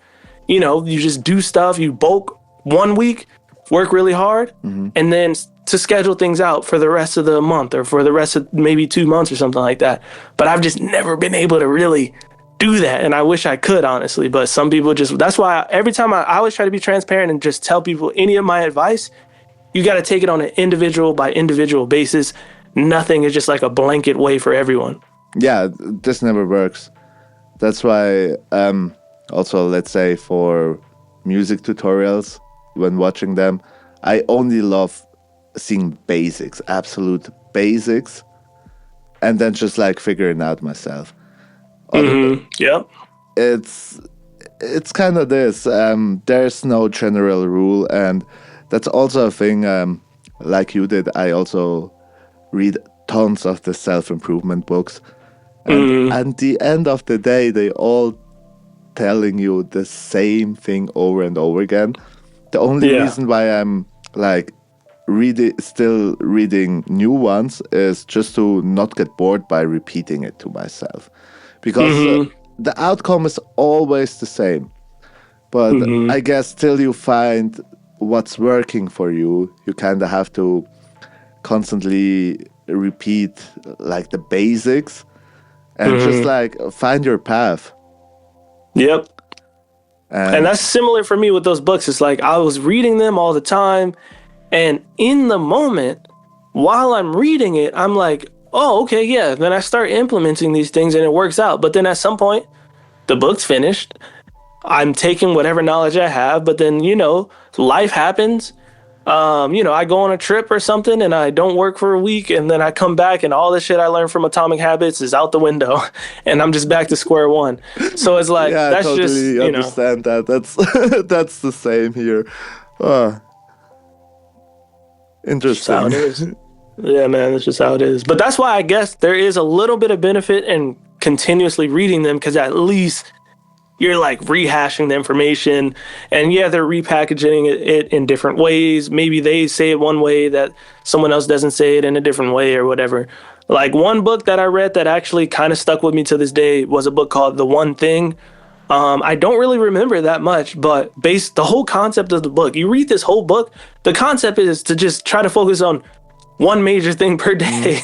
you just do stuff, you bulk one week, work really hard, Mhm. and then to schedule things out for the rest of the month or for the rest of maybe 2 months or something like that. But I've just never been able to really do that, and I wish I could, honestly. But some people just, that's why every time I always try to be transparent and just tell people any of my advice, you got to take it on an individual by individual basis. Nothing is just like a blanket way for everyone. Yeah, this never works. That's why also, let's say, for music tutorials, when watching them, I only love seeing basics, absolute basics, and then just like figuring out myself. Yep. It's it's kind of this. There's no general rule, and that's also a thing. Like you did, I also read tons of the self-improvement books, and Mm, at the end of the day, they all telling you the same thing over and over again. The only yeah. reason why I'm like still reading new ones is just to not get bored by repeating it to myself, because Hmm. the outcome is always the same. But Hmm. I guess till you find what's working for you, you kind of have to constantly repeat like the basics and just Hmm. like find your path. Yep. And And that's similar for me with those books. It's like I was reading them all the time, and in the moment, while I'm reading it, I'm like, oh, okay, yeah. Then I start implementing these things and it works out. But then at some point, the book's finished. I'm taking whatever knowledge I have, but then, life happens. I go on a trip or something and I don't work for a week, and then I come back and all the shit I learned from Atomic Habits is out the window and I'm just back to square one. So it's like, yeah, I that's just, totally understand that. That's that's the same here. Oh, just how interesting. it is. Yeah, man, that's just how it is. But that's why I guess there is a little bit of benefit in continuously reading them, because at least you're like rehashing the information, and yeah, they're repackaging it in different ways. Maybe they say it one way that someone else doesn't say it in a different way or whatever. Like one book that I read that actually kind of stuck with me to this day was a book called The One Thing. I don't really remember that much, but based the whole concept of the book, you read this whole book, the concept is to just try to focus on one major thing per day.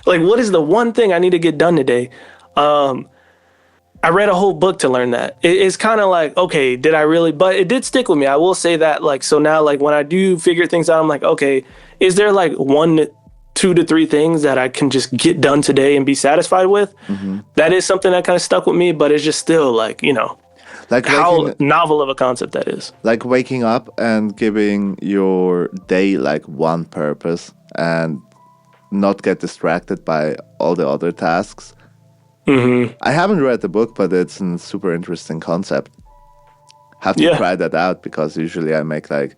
Like, what is the one thing I need to get done today? I read a whole book to learn that. It's kind of like, okay, did I really? But it did stick with me. I will say that, like, so now, like, when I do figure things out, I'm like, okay, is there like 2 to 3 things that I can just get done today and be satisfied with? That is something that kind of stuck with me, but it's just still like, Like how novel of a concept that is. like waking up and giving your day like one purpose and not get distracted by all the other tasks. I haven't read the book, but it's a super interesting concept. Have to try that out, because usually I make like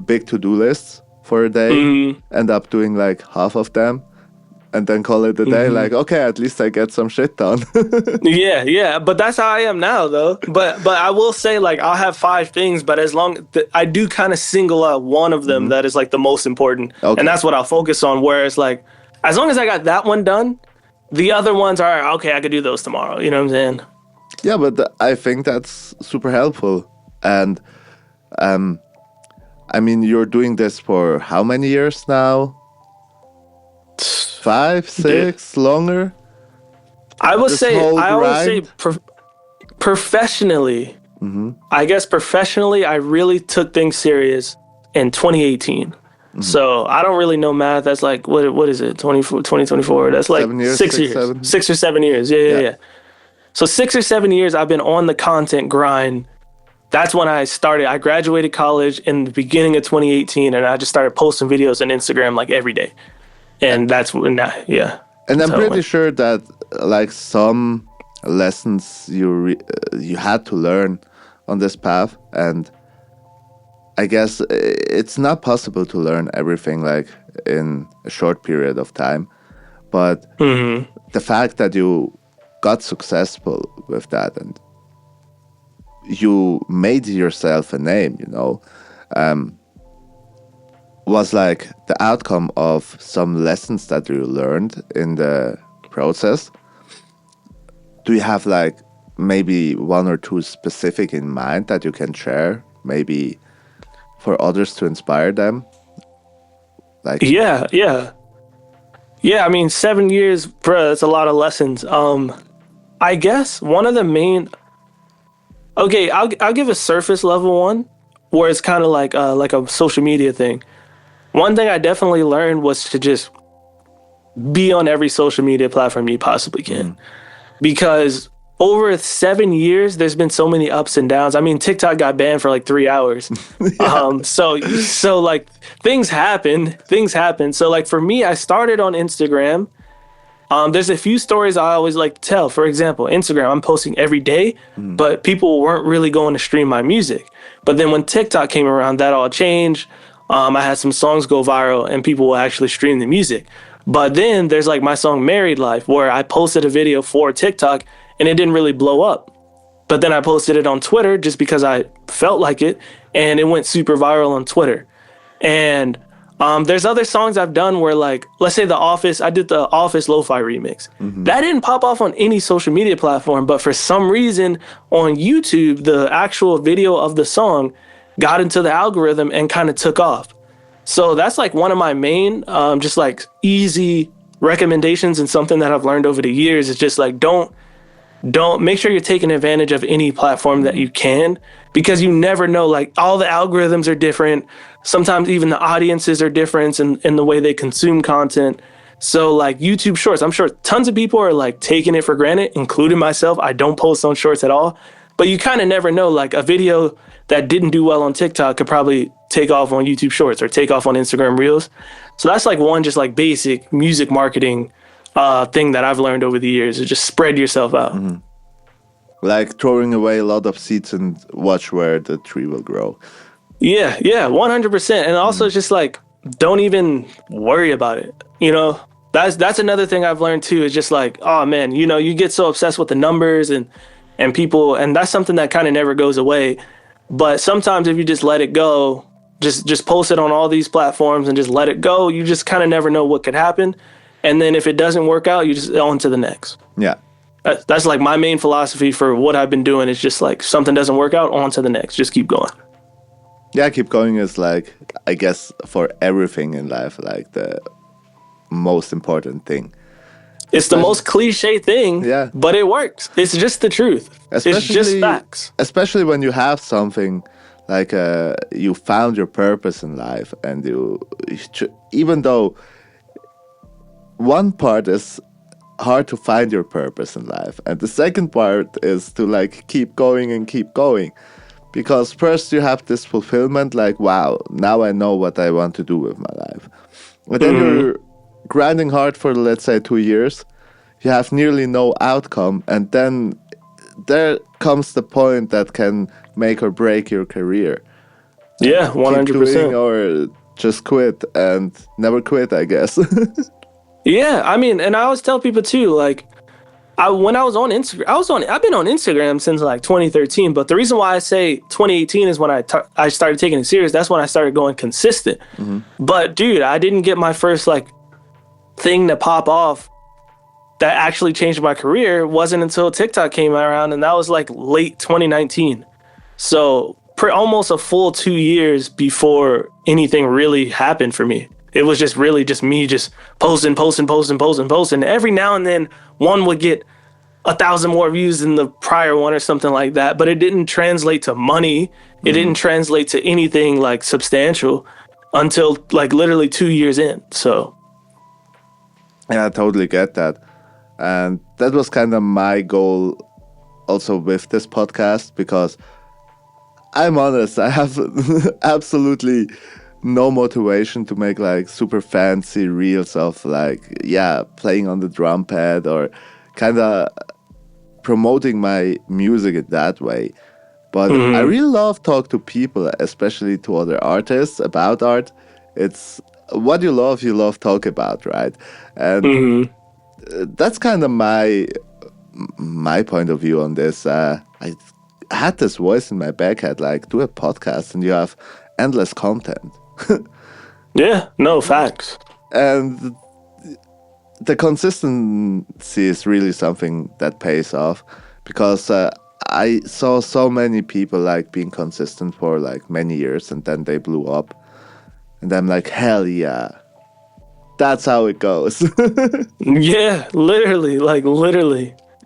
big to-do lists for a day, end up doing like half of them, and then call it a day. Like, okay, at least I get some shit done. Yeah, but that's how I am now, though. But I will say, like, I'll have 5 things, but as long I do kind of single out one of them that is like the most important, and that's what I'll focus on. Whereas, like, as long as I got that one done, the other ones are okay. I could do those tomorrow. You know what I'm saying? Yeah, but I think that's super helpful. And I mean, you're doing this for how many years now? 5, 6, longer? I would This say, whole I always say grind? professionally, I guess professionally, I really took things serious in 2018. So I don't really know math. That's like, what is it? 2024. That's like 7 years, 6 6, years. 7. 6 or 7 years. Yeah. So 6 or 7 years I've been on the content grind. That's when I started. I graduated college in the beginning of 2018, and I just started posting videos on Instagram like every day. And that's when, And I'm pretty sure that like some lessons you had to learn on this path, and I guess it's not possible to learn everything like in a short period of time. But the fact that you got successful with that and you made yourself a name, was like the outcome of some lessons that you learned in the process. Do you have like maybe 1 or 2 specific in mind that you can share, maybe for others to inspire them? Like, yeah. I mean, 7 years, bro. That's a lot of lessons. I guess one of the main. Okay, I'll give a surface level one, where it's kind of like a social media thing. One thing I definitely learned was to just be on every social media platform you possibly can, because over 7 years, there's been so many ups and downs. I mean, TikTok got banned for like 3 hours. So like things happen. So like for me, I started on Instagram. There's a few stories I always like to tell. For example, Instagram, I'm posting every day, but people weren't really going to stream my music. But then when TikTok came around, that all changed. I had some songs go viral and people will actually stream the music. But then there's like my song Married Life, where I posted a video for TikTok and it didn't really blow up. But then I posted it on Twitter just because I felt like it, and it went super viral on Twitter. And there's other songs I've done where, like, let's say I did the Office Lo-Fi remix. That didn't pop off on any social media platform, but for some reason on YouTube, the actual video of the song got into the algorithm and kind of took off. So that's like one of my main, just like easy recommendations, and something that I've learned over the years is just like, don't make sure you're taking advantage of any platform that you can, because you never know, like all the algorithms are different. Sometimes even the audiences are different in the way they consume content. So like YouTube Shorts, I'm sure tons of people are like taking it for granted, including myself. I don't post on Shorts at all, but you kind of never know, like a video that didn't do well on TikTok could probably take off on YouTube Shorts or take off on Instagram Reels. So that's like one just like basic music marketing thing that I've learned over the years, is just spread yourself out. Like throwing away a lot of seeds and watch where the tree will grow. Yeah, 100%. And also just like don't even worry about it. That's another thing I've learned too, is just like, oh man, you get so obsessed with the numbers and people, and that's something that kind of never goes away. But sometimes if you just let it go, just post it on all these platforms and just let it go, you just kind of never know what could happen. And then if it doesn't work out, you just on to the next. Yeah. That's like my main philosophy for what I've been doing, is just like, something doesn't work out, on to the next. Just keep going. Yeah, keep going is like, I guess, for everything in life, like the most important thing. It's the most cliche thing, yeah, but it works. It's just the truth. It's just facts. Especially when you have something like you found your purpose in life, and even though one part is hard to find your purpose in life, and the second part is to like keep going and keep going. Because first you have this fulfillment, like, wow, now I know what I want to do with my life. And then you're grinding hard for, let's say, 2 years. You have nearly no outcome. And then there comes the point that can make or break your career. Yeah, 100%. Keep doing or just quit, and never quit, I guess. Yeah, I mean, and I always tell people too, like, when I was on Instagram, I've been on Instagram since like 2013, but the reason why I say 2018 is when I started taking it serious. That's when I started going consistent. Mm-hmm. But dude, I didn't get my first like thing to pop off that actually changed my career wasn't until TikTok came around, and that was like late 2019. So almost a full 2 years before anything really happened for me. It was just really just me just posting. Every now and then one would get 1,000 more views than the prior one or something like that. But it didn't translate to money. It didn't translate to anything like substantial until like literally 2 years in. So. Yeah, I totally get that. And that was kind of my goal also with this podcast, because I'm honest, I have absolutely no motivation to make like super fancy reels of like, yeah, playing on the drum pad or kind of promoting my music in that way. But I really love talk to people, especially to other artists about art. It's what you love talk about, right? And that's kind of my point of view on this. I had this voice in my back head, like, do a podcast and you have endless content. Yeah, no, facts. And the consistency is really something that pays off, because I saw so many people like being consistent for like many years and then they blew up. And I'm like, hell yeah, that's how it goes. Yeah, literally.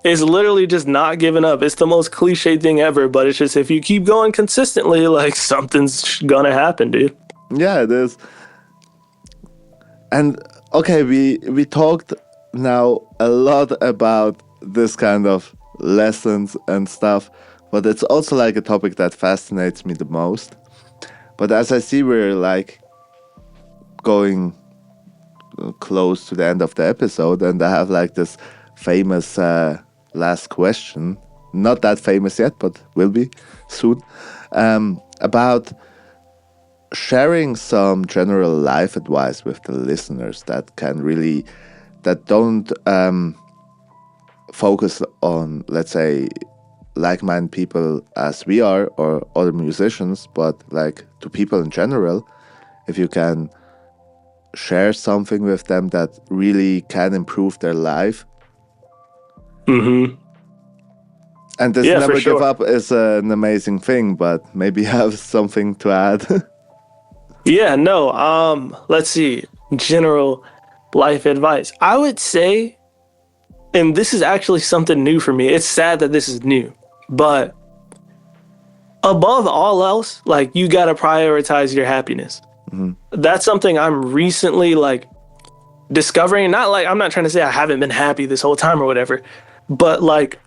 It's literally just not giving up. It's the most cliche thing ever, but it's just, if you keep going consistently, like, something's gonna happen, dude. Yeah, it is. And okay, we talked now a lot about this kind of lessons and stuff, but it's also like a topic that fascinates me the most. But as I see, we're like going close to the end of the episode, and I have like this famous last question, not that famous yet, but will be soon, about sharing some general life advice with the listeners that don't focus on, let's say, like-minded people as we are or other musicians, but like to people in general. If you can share something with them that really can improve their life. And this never give up is an amazing thing, but maybe you have something to add. Yeah, no, let's see. General life advice. I would say, and this is actually something new for me. It's sad that this is new, but above all else, like, you got to prioritize your happiness. That's something I'm recently like discovering. Not like, I'm not trying to say I haven't been happy this whole time or whatever, but like,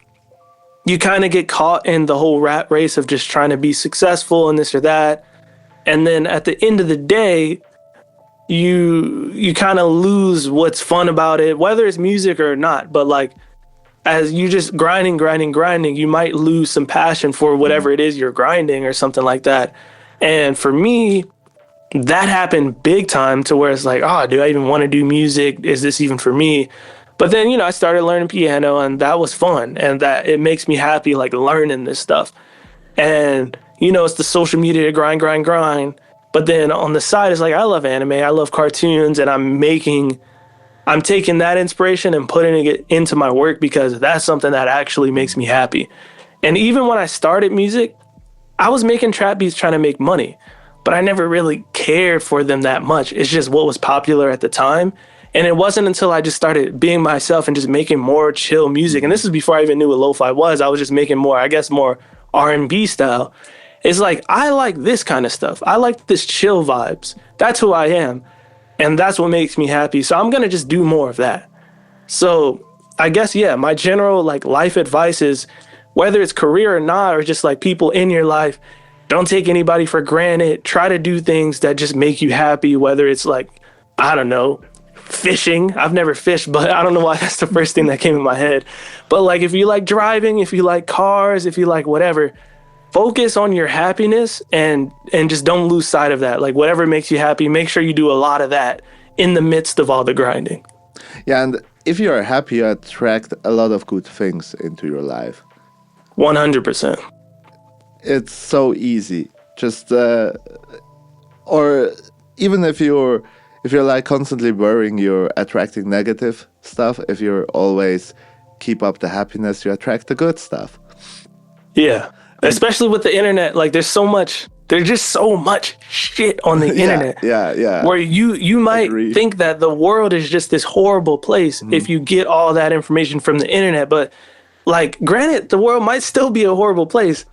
you kind of get caught in the whole rat race of just trying to be successful and this or that. And then at the end of the day, you kind of lose what's fun about it, whether it's music or not. But like, as you just grinding, you might lose some passion for whatever it is you're grinding or something like that. And for me, that happened big time to where it's like, oh, do I even want to do music? Is this even for me? But then, I started learning piano and that was fun and that it makes me happy, like learning this stuff. And, it's the social media grind, grind, grind. But then on the side, it's like, I love anime, I love cartoons, and I'm taking that inspiration and putting it into my work because that's something that actually makes me happy. And even when I started music, I was making trap beats trying to make money, but I never really cared for them that much. It's just what was popular at the time. And it wasn't until I just started being myself and just making more chill music. And this is before I even knew what lo-fi was. I was just making more, I guess, more R&B style. It's like, I like this kind of stuff. I like this chill vibes. That's who I am. And that's what makes me happy. So I'm going to just do more of that. So I guess, yeah, my general like life advice is whether it's career or not, or just like people in your life, don't take anybody for granted. Try to do things that just make you happy, whether it's like, I don't know, fishing. I've never fished, but I don't know why that's the first thing that came in my head. But like if you like driving, if you like cars, if you like whatever, focus on your happiness and just don't lose sight of that. Like whatever makes you happy, make sure you do a lot of that in the midst of all the grinding. Yeah, and if you are happy, you attract a lot of good things into your life. 100%. It's so easy. Just or even if you're like constantly worrying, you're attracting negative stuff. If you're always keep up the happiness, you attract the good stuff. Yeah. Especially with the internet, like there's just so much shit on the internet. Yeah. Where you might think that the world is just this horrible place if you get all that information from the internet. But like, granted, the world might still be a horrible place.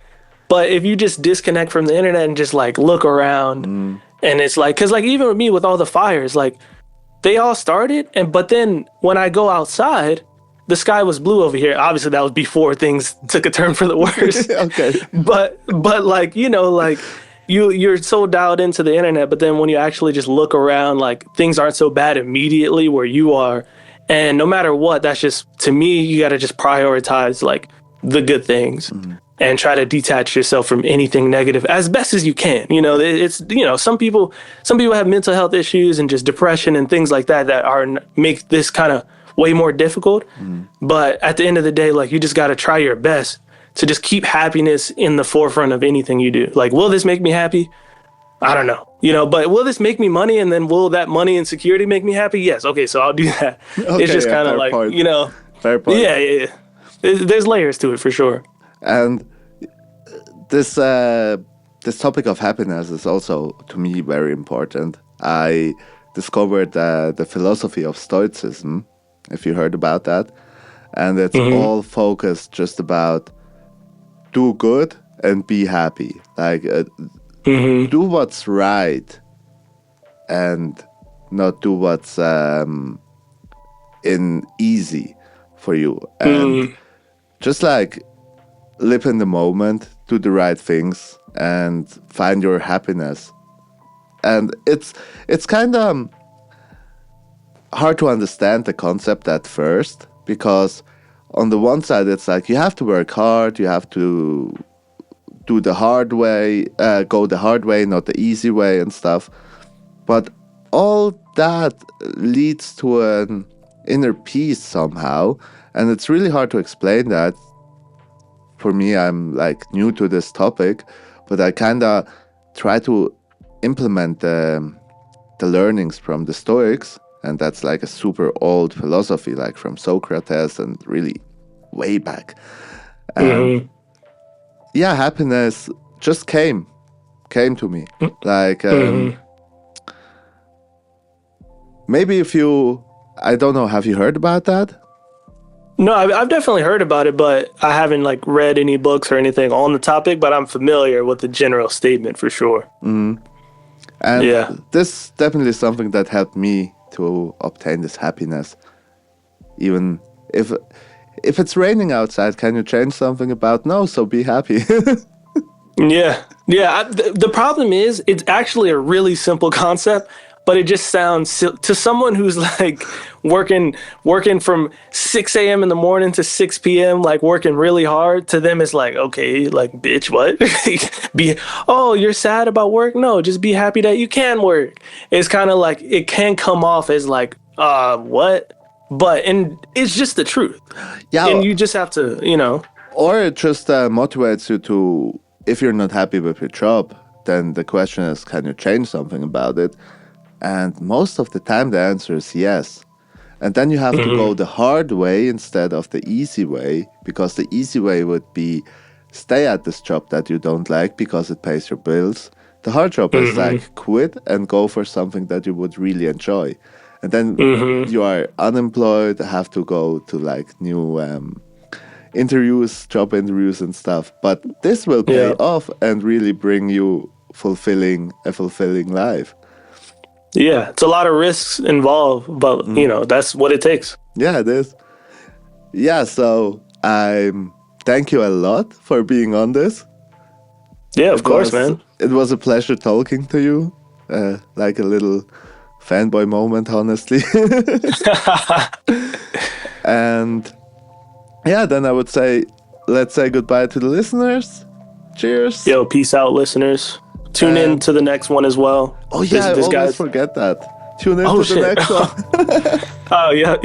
But if you just disconnect from the internet and just like look around and it's like, cause like even with me with all the fires, like they all started. But then when I go outside, the sky was blue over here. Obviously that was before things took a turn for the worse. Okay. But like, like you're so dialed into the internet, but then when you actually just look around, like things aren't so bad immediately where you are. And no matter what, that's just, to me, you got to just prioritize like the good things. And try to detach yourself from anything negative as best as you can. It's some people have mental health issues and just depression and things like that make this kind of way more difficult. But at the end of the day, like you just got to try your best to just keep happiness in the forefront of anything you do. Like, will this make me happy? I don't know. But will this make me money? And then will that money and security make me happy? Yes. Okay, so I'll do that. Okay, it's just kind of like, point. Fair point. Yeah. There's layers to it for sure. And this topic of happiness is also, to me, very important. I discovered the philosophy of Stoicism, if you heard about that. And it's all focused just about do good and be happy. Like, do what's right and not do what's easy for you. And just like live in the moment, do the right things, and find your happiness. And it's kind of hard to understand the concept at first, because on the one side it's like you have to work hard, you have to do the hard way, go the hard way, not the easy way and stuff. But all that leads to an inner peace somehow, and it's really hard to explain that. For me, I'm like new to this topic, but I kind of try to implement the learnings from the Stoics, and that's like a super old philosophy, like from Socrates and really way back. Yeah, happiness just came to me. Like maybe I don't know, have you heard about that? No, I've definitely heard about it, but I haven't like read any books or anything on the topic, but I'm familiar with the general statement for sure. And this definitely is something that helped me to obtain this happiness. Even if it's raining outside, can you change something about? No, so be happy. Yeah. The problem is, it's actually a really simple concept. but it just sounds to someone who's like working from 6 a.m. in the morning to 6 p.m. like working really hard. To them, it's like, okay, like, bitch, what? Be oh, you're sad about work? No, just be happy that you can work. It's kind of like it can come off as like, what? But and it's just the truth. Yeah, And you just have to, or it just motivates you to, if you're not happy with your job, then the question is, can you change something about it? And most of the time the answer is yes. And then you have to go the hard way instead of the easy way, because the easy way would be stay at this job that you don't like because it pays your bills. The hard job is like quit and go for something that you would really enjoy. And then you are unemployed, have to go to like new interviews, job interviews and stuff. But this will pay off and really bring you a fulfilling life. Yeah, it's a lot of risks involved, but that's what it takes. Yeah, it is. Yeah, so thank you a lot for being on this. Yeah, of course, man. It was a pleasure talking to you. Like a little fanboy moment, honestly. And yeah, then I would say, let's say goodbye to the listeners. Cheers. Yo, peace out, listeners. Tune in to the next one as well. Oh yeah, I always forget that. Tune in to the next one. Oh yeah.